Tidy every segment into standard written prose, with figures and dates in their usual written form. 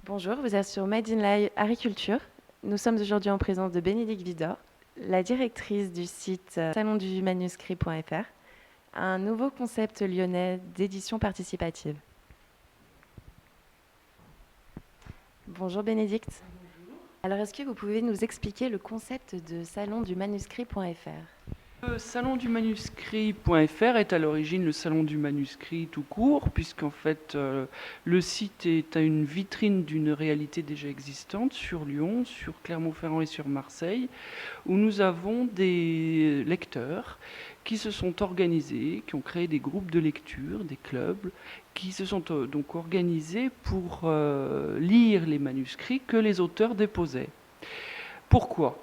Bonjour, vous êtes sur Made in Live Agriculture. Nous sommes aujourd'hui en présence de Bénédicte Vidor, la directrice du site salondumanuscrit.fr, un nouveau concept lyonnais d'édition participative. Bonjour Bénédicte. Alors est-ce que vous pouvez nous expliquer le concept de salondumanuscrit.fr? Le salon du manuscrit.fr est à l'origine le salon du manuscrit tout court, puisqu'en fait le site est une vitrine d'une réalité déjà existante sur Lyon, sur Clermont-Ferrand et sur Marseille, où nous avons des lecteurs qui se sont organisés, qui ont créé des groupes de lecture, des clubs, qui se sont donc organisés pour lire les manuscrits que les auteurs déposaient. Pourquoi ?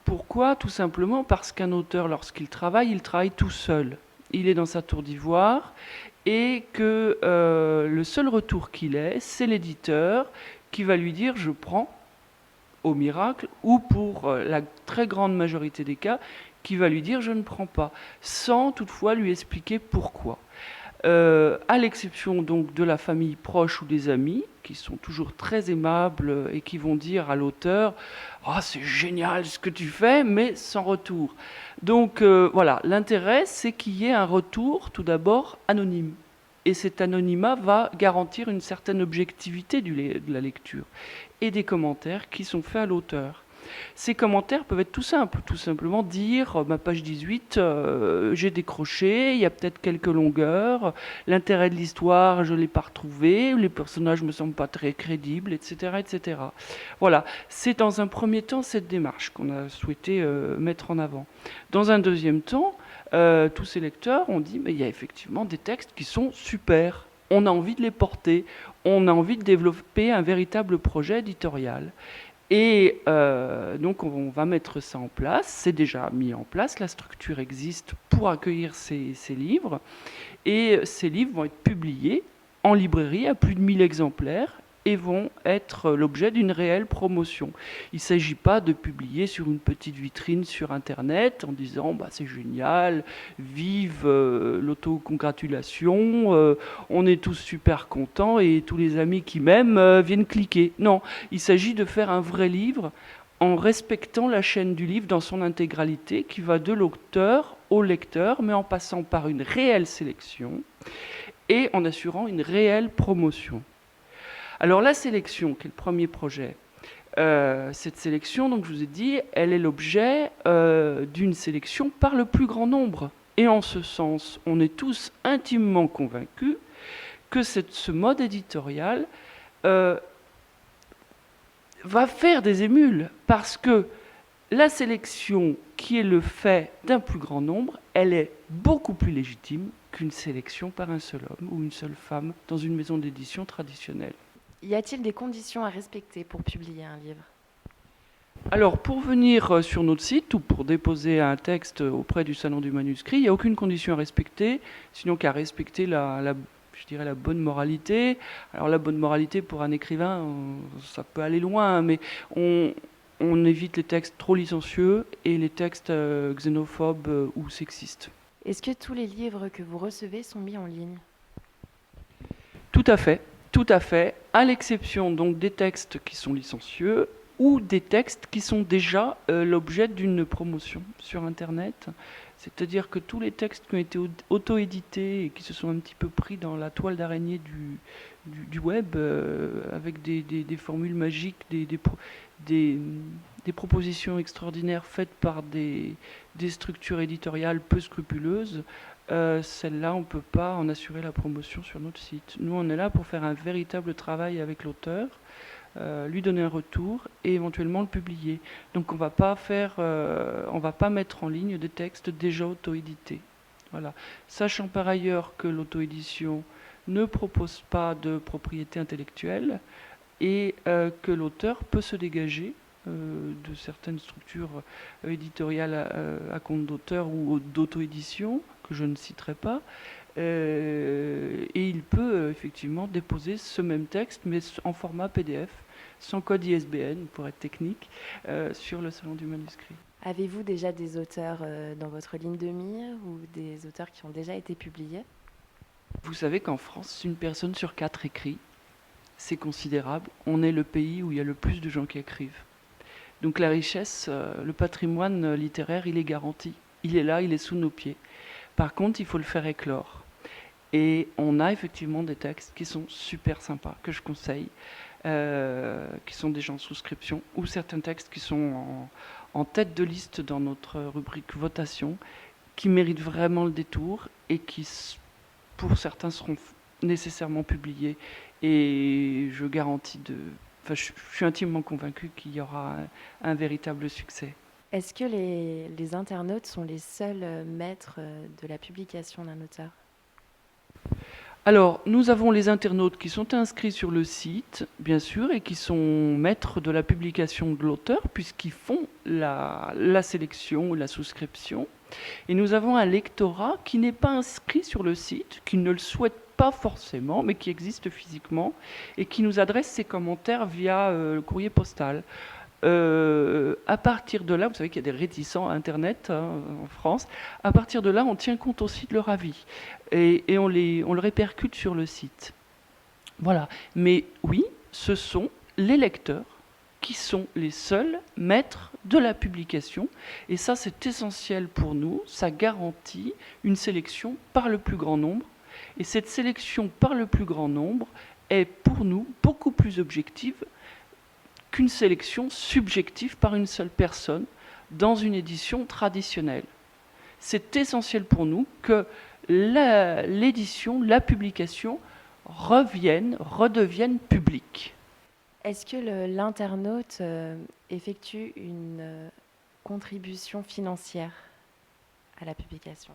Pourquoi ? Tout simplement parce qu'un auteur, lorsqu'il travaille, il travaille tout seul. Il est dans sa tour d'ivoire et que le seul retour qu'il ait, c'est l'éditeur qui va lui dire « je prends » au miracle, ou pour la très grande majorité des cas, qui va lui dire « je ne prends pas », sans toutefois lui expliquer pourquoi. À l'exception donc de la famille proche ou des amis, qui sont toujours très aimables et qui vont dire à l'auteur « Ah, c'est génial ce que tu fais », mais sans retour. Donc voilà, l'intérêt, c'est qu'il y ait un retour, tout d'abord, anonyme. Et cet anonymat va garantir une certaine objectivité de la lecture et des commentaires qui sont faits à l'auteur. Ces commentaires peuvent être tout simples, tout simplement dire ma page 18, j'ai décroché, il y a peut-être quelques longueurs, l'intérêt de l'histoire, je ne l'ai pas retrouvé, les personnages ne me semblent pas très crédibles, etc., etc. Voilà, c'est dans un premier temps cette démarche qu'on a souhaité mettre en avant. Dans un deuxième temps, tous ces lecteurs ont dit mais il y a effectivement des textes qui sont super, on a envie de les porter, on a envie de développer un véritable projet éditorial. Et donc on va mettre ça en place, c'est déjà mis en place, la structure existe pour accueillir ces livres, et ces livres vont être publiés en librairie à plus de 1000 exemplaires et vont être l'objet d'une réelle promotion. Il ne s'agit pas de publier sur une petite vitrine sur Internet en disant bah, c'est génial, vive l'autocongratulation, on est tous super contents et tous les amis qui m'aiment viennent cliquer. Non, il s'agit de faire un vrai livre en respectant la chaîne du livre dans son intégralité qui va de l'auteur au lecteur, mais en passant par une réelle sélection et en assurant une réelle promotion. Alors la sélection, qui est le premier projet, cette sélection, donc je vous ai dit, elle est l'objet d'une sélection par le plus grand nombre. Et en ce sens, on est tous intimement convaincus que ce mode éditorial va faire des émules, parce que la sélection qui est le fait d'un plus grand nombre, elle est beaucoup plus légitime qu'une sélection par un seul homme ou une seule femme dans une maison d'édition traditionnelle. Y a-t-il des conditions à respecter pour publier un livre? Alors, pour venir sur notre site ou pour déposer un texte auprès du Salon du Manuscrit, il n'y a aucune condition à respecter, sinon qu'à respecter je dirais la bonne moralité. Alors la bonne moralité pour un écrivain, ça peut aller loin, mais on évite les textes trop licencieux et les textes xénophobes ou sexistes. Est-ce que tous les livres que vous recevez sont mis en ligne? Tout à fait, tout à fait, à l'exception donc des textes qui sont licencieux ou des textes qui sont déjà l'objet d'une promotion sur Internet. C'est-à-dire que tous les textes qui ont été auto-édités et qui se sont un petit peu pris dans la toile d'araignée du web, avec des formules magiques, des propositions extraordinaires faites par des structures éditoriales peu scrupuleuses, celle-là, on ne peut pas en assurer la promotion sur notre site. Nous, on est là pour faire un véritable travail avec l'auteur, lui donner un retour et éventuellement le publier. Donc on va pas mettre en ligne des textes déjà auto-édités. Voilà. Sachant par ailleurs que l'auto-édition ne propose pas de propriété intellectuelle et que l'auteur peut se dégager de certaines structures éditoriales à compte d'auteur ou d'auto-édition, que je ne citerai pas, et il peut effectivement déposer ce même texte, mais en format PDF, sans code ISBN, pour être technique, sur le Salon du Manuscrit. Avez-vous déjà des auteurs dans votre ligne de mire ou des auteurs qui ont déjà été publiés? Vous savez qu'en France, une personne sur 4 écrit. c'est considérable. On est le pays où il y a le plus de gens qui écrivent. Donc la richesse, le patrimoine littéraire, il est garanti. Il est là, il est sous nos pieds. Par contre, il faut le faire éclore. Et on a effectivement des textes qui sont super sympas, que je conseille, qui sont déjà en souscription, ou certains textes qui sont en tête de liste dans notre rubrique votation, qui méritent vraiment le détour et qui, pour certains, seront nécessairement publiés. Et je garantis Enfin, je suis intimement convaincu qu'il y aura un véritable succès. Est-ce que les internautes sont les seuls maîtres de la publication d'un auteur? Alors, nous avons les internautes qui sont inscrits sur le site, bien sûr, et qui sont maîtres de la publication de l'auteur, puisqu'ils font la sélection ou la souscription. Et nous avons un lectorat qui n'est pas inscrit sur le site, qui ne le souhaite pas forcément, mais qui existe physiquement, et qui nous adresse ses commentaires via le courrier postal. À partir de là, vous savez qu'il y a des réticents à Internet en France, à partir de là, on tient compte aussi de leur avis et on le répercute sur le site. Voilà. Mais oui, ce sont les lecteurs qui sont les seuls maîtres de la publication. Et ça, c'est essentiel pour nous. Ça garantit une sélection par le plus grand nombre. Et cette sélection par le plus grand nombre est pour nous beaucoup plus objective qu'une sélection subjective par une seule personne dans une édition traditionnelle. C'est essentiel pour nous que l'édition, la publication redeviennent publiques. Est-ce que l'internaute effectue une contribution financière à la publication?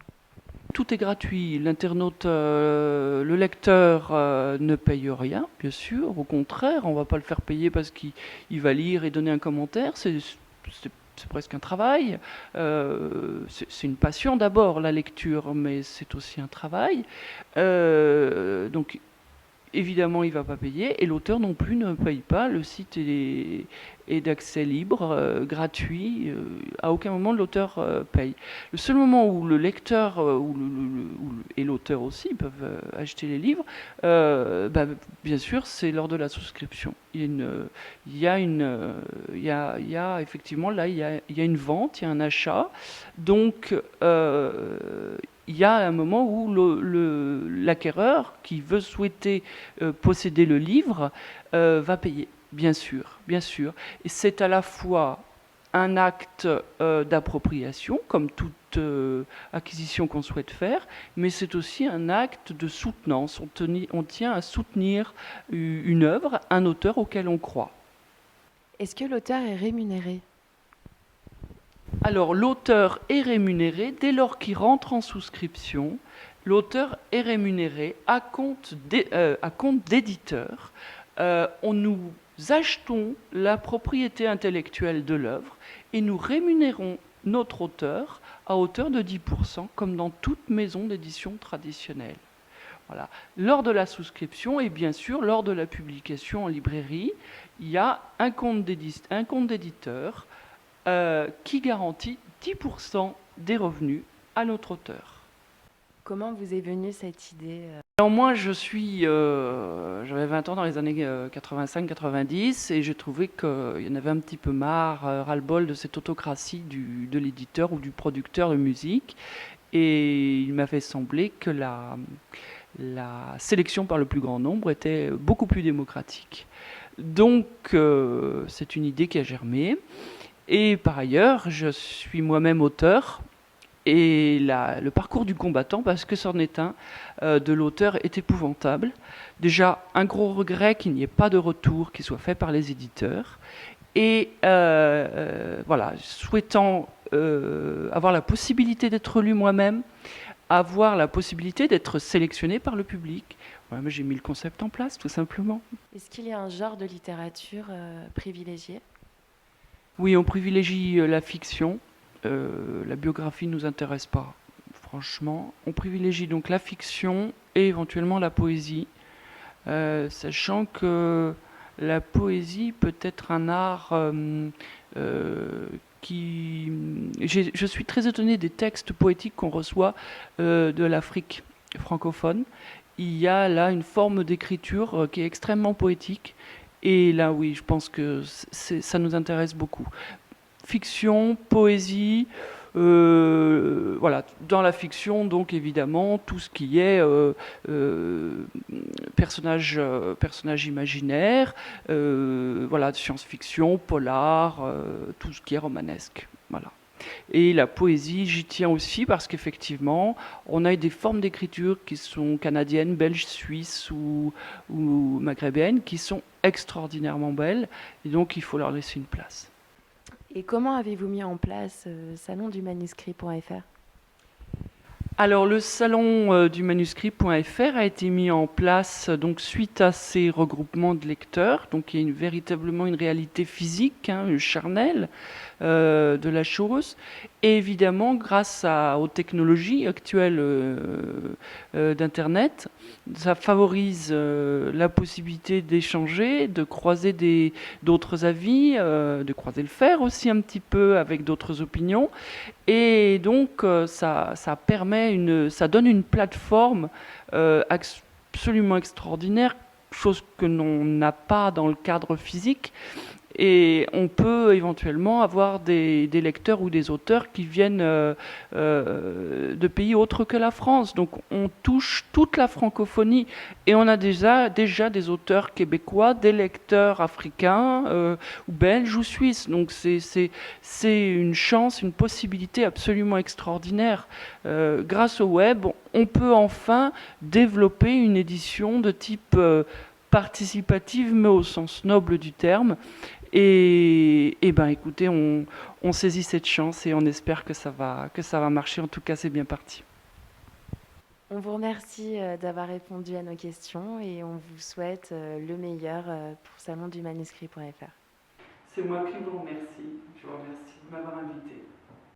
Tout est gratuit. L'internaute, le lecteur ne paye rien, bien sûr. Au contraire, on ne va pas le faire payer parce qu'il va lire et donner un commentaire. C'est presque un travail. C'est une passion d'abord, la lecture, mais c'est aussi un travail. Donc, évidemment, il ne va pas payer. Et l'auteur non plus ne paye pas. Le site est d'accès libre, gratuit. À aucun moment, l'auteur paye. Le seul moment où le lecteur et l'auteur aussi peuvent acheter les livres, bien sûr, c'est lors de la souscription. Il y a effectivement, là, il y a une vente, il y a un achat. Donc, il y a un moment où l'acquéreur qui veut souhaiter posséder le livre va payer, bien sûr, bien sûr. Et c'est à la fois un acte d'appropriation, comme toute acquisition qu'on souhaite faire, mais c'est aussi un acte de soutenance. On tient à soutenir une œuvre, un auteur auquel on croit. Est-ce que l'auteur est rémunéré ? Alors, l'auteur est rémunéré dès lors qu'il rentre en souscription. L'auteur est rémunéré à compte d'éditeur. Nous achetons la propriété intellectuelle de l'œuvre et nous rémunérons notre auteur à hauteur de 10%, comme dans toute maison d'édition traditionnelle. Voilà. Lors de la souscription et bien sûr lors de la publication en librairie, il y a un compte d'éditeur qui garantit 10% des revenus à notre auteur. Comment vous est venue cette idée ? Alors moi, j'avais 20 ans dans les années 85-90 et j'ai trouvé qu'il y en avait un petit peu marre, ras-le-bol de cette autocratie de l'éditeur ou du producteur de musique. Et il m'avait semblé que la sélection par le plus grand nombre était beaucoup plus démocratique. Donc, c'est une idée qui a germé. Et par ailleurs, je suis moi-même auteur. Et le parcours du combattant, parce que c'en est un, de l'auteur est épouvantable. Déjà, un gros regret qu'il n'y ait pas de retour qui soit fait par les éditeurs. Et voilà, souhaitant avoir la possibilité d'être lu moi-même, avoir la possibilité d'être sélectionné par le public. Voilà, j'ai mis le concept en place, tout simplement. Est-ce qu'il y a un genre de littérature privilégié ? Oui, on privilégie la fiction. La biographie ne nous intéresse pas, franchement. On privilégie donc la fiction et éventuellement la poésie, sachant que la poésie peut être un art qui... Je suis très étonné des textes poétiques qu'on reçoit de l'Afrique francophone il y a là une forme d'écriture qui est extrêmement poétique. Et là, oui, je pense que ça nous intéresse beaucoup. Fiction, poésie, voilà. Dans la fiction, donc évidemment, tout ce qui est personnage imaginaire, voilà, science-fiction, polar, tout ce qui est romanesque. Voilà. Et la poésie, j'y tiens aussi parce qu'effectivement, on a des formes d'écriture qui sont canadiennes, belges, suisses ou maghrébines, qui sont extraordinairement belles, et donc il faut leur laisser une place. Et comment avez-vous mis en place Salon du Manuscrit.fr? Alors le salon du manuscrit.fr a été mis en place donc suite à ces regroupements de lecteurs. Donc il y a véritablement une réalité physique, hein, charnelle de la chose. Et évidemment, grâce aux technologies actuelles d'Internet, ça favorise la possibilité d'échanger, de croiser d'autres avis, de croiser le fer aussi un petit peu avec d'autres opinions. Et donc, ça permet ça donne une plateforme absolument extraordinaire, chose que l'on n'a pas dans le cadre physique. Et on peut éventuellement avoir des lecteurs ou des auteurs qui viennent de pays autres que la France. Donc on touche toute la francophonie et on a déjà des auteurs québécois, des lecteurs africains ou belges ou suisses. Donc c'est une chance, une possibilité absolument extraordinaire. Grâce au web, on peut enfin développer une édition de type participative, mais au sens noble du terme. Et ben écoutez, on saisit cette chance et on espère que ça va marcher. En tout cas, c'est bien parti. On vous remercie d'avoir répondu à nos questions et on vous souhaite le meilleur pour salon du manuscrit.fr. C'est moi qui vous remercie. Je vous remercie de m'avoir invité.